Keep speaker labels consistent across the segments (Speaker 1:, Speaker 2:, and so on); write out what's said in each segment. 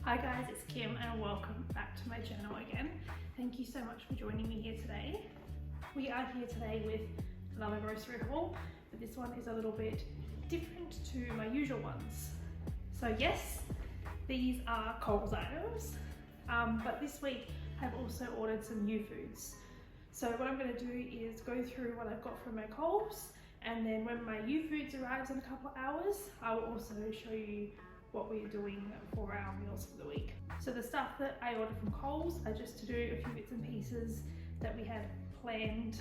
Speaker 1: Hi guys, it's Kim and welcome back to my channel again. Thank you so much for joining me here today. We are here today with another grocery haul, but this one is a little bit different to my usual ones. So yes, these are Coles items, but this week I've also ordered some Youfoodz. So what I'm going to do is go through what I've got from my Coles, and then when my Youfoodz arrives in a couple of hours, I will also show you what we're doing for our meals for the week. So the stuff that I ordered from Coles are just to do a few bits and pieces that we had planned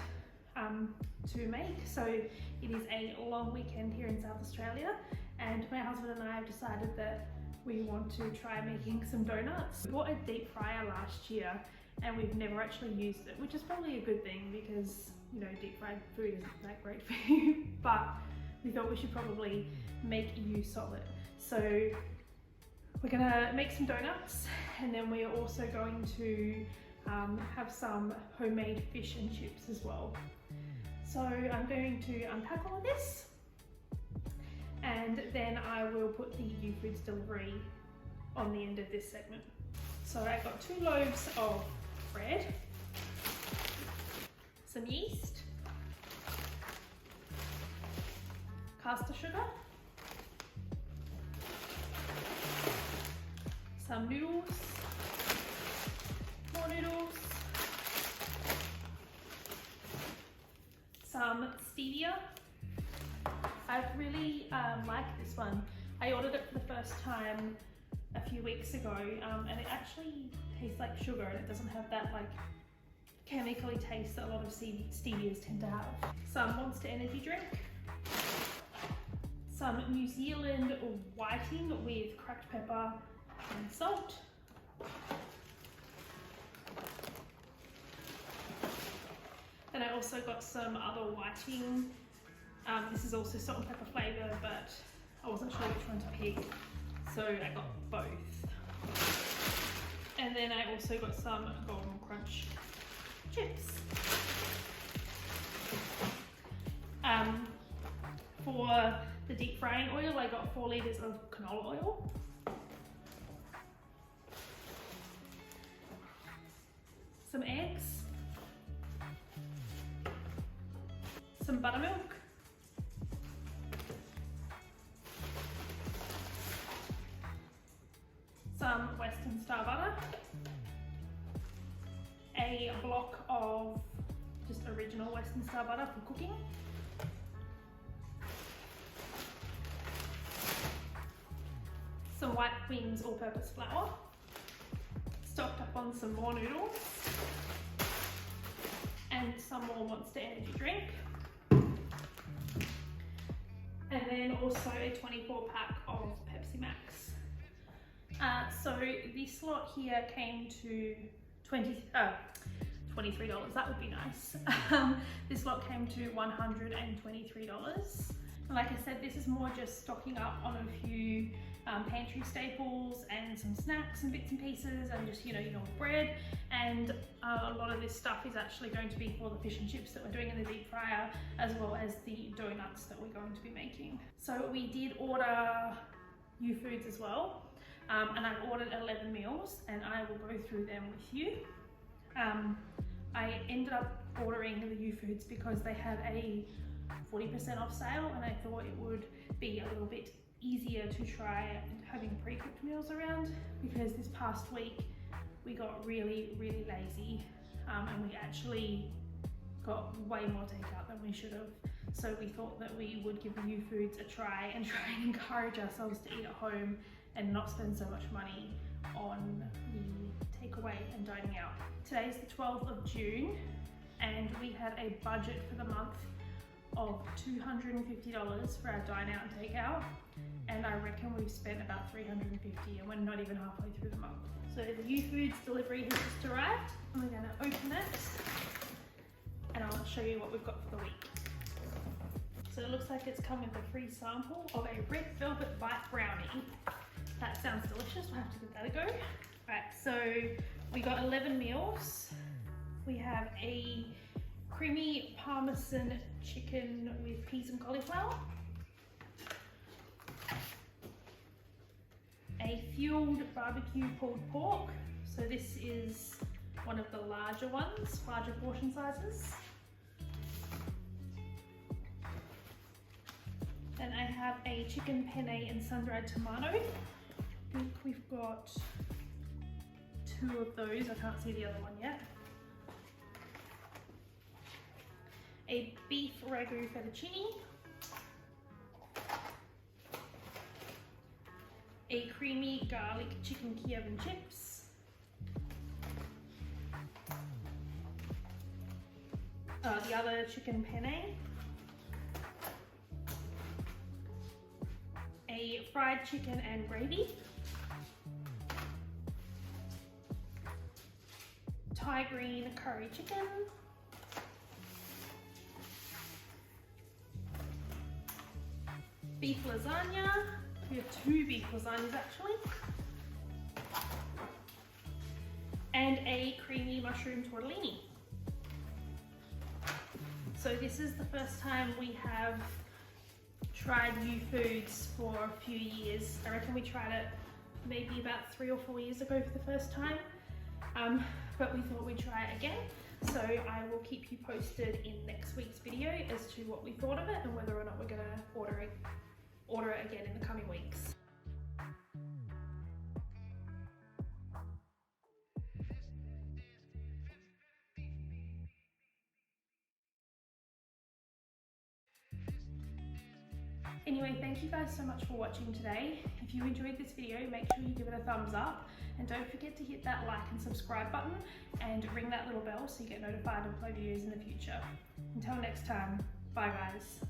Speaker 1: to make. So it is a long weekend here in South Australia, and my husband and I have decided that we want to try making some donuts. We bought a deep fryer last year and we've never actually used it, which is probably a good thing because, you know, deep fried food isn't that great for you, but we thought we should probably make use of it. So we're gonna make some donuts, and then we are also going to have some homemade fish and chips as well. So I'm going to unpack all of this, and then I will put the Youfoodz delivery on the end of this segment. So I got 2 loaves of bread, some yeast, caster sugar, some noodles, more noodles, some stevia. I really like this one. I ordered it for the first time a few weeks ago, and it actually tastes like sugar, and it doesn't have that like chemically taste that a lot of stevias tend to have. Some Monster energy drink, some New Zealand whiting with cracked pepper and salt, then I also got some other whiting. This is also salt and pepper flavour, but I wasn't sure which one to pick, so I got both. And then I also got some Golden Crunch chips. For the deep frying oil, I got 4 litres of canola oil. Some eggs, some buttermilk, some Western Star butter, a block of just original Western Star butter for cooking, some White Wings all-purpose flour, stocked up on some more noodles, and some more Monster energy drink, and then also a 24 pack of Pepsi Max. So this lot here came to $23, that would be nice. This lot came to $123. And like I said, this is more just stocking up on a few pantry staples and some snacks and bits and pieces, and just, you know, your bread. And a lot of this stuff is actually going to be for the fish and chips that we're doing in the deep fryer, as well as the donuts that we're going to be making. So we did order Youfoodz as well, and I've ordered 11 meals, and I will go through them with you. I ended up ordering the Youfoodz because they had a 40% off sale, and I thought it would be a little bit easier to try having pre-cooked meals around, because this past week we got really lazy, and we actually got way more takeout than we should have. So we thought that we would give the Youfoodz a try and encourage ourselves to eat at home and not spend so much money on the takeaway and dining out. Today's the 12th of June, and we had a budget for the month of $250 for our dine out and takeout, and I reckon we've spent about $350, and we're not even halfway through the month. So the Youfoodz delivery has just arrived, and we're going to open it, and I'll show you what we've got for the week. So it looks like it's come with a free sample of a red velvet bite brownie. That sounds delicious, we'll have to give that a go. Right, so we got 11 meals. We have a creamy parmesan chicken with peas and cauliflower, a fueled barbecue pulled pork. So this is one of the larger ones, larger portion sizes. Then I have a chicken penne and sun-dried tomato. I think we've got 2 of those. I can't see the other one yet. A beef ragu fettuccine. A creamy garlic chicken Kiev and chips. The other chicken penne. A fried chicken and gravy. Thai green curry chicken. Beef lasagna. We have 2 beef lasagnas actually. And a creamy mushroom tortellini. So this is the first time we have tried Youfoodz for a few years. I reckon we tried it maybe about 3 or 4 years ago for the first time. But we thought we'd try it again. So I will keep you posted in next week's video as to what we thought of it and whether or not we're gonna order it again in the coming weeks. Anyway, thank you guys so much for watching today. If you enjoyed this video, make sure you give it a thumbs up and don't forget to hit that like and subscribe button and ring that little bell so you get notified of my videos in the future. Until next time, bye guys.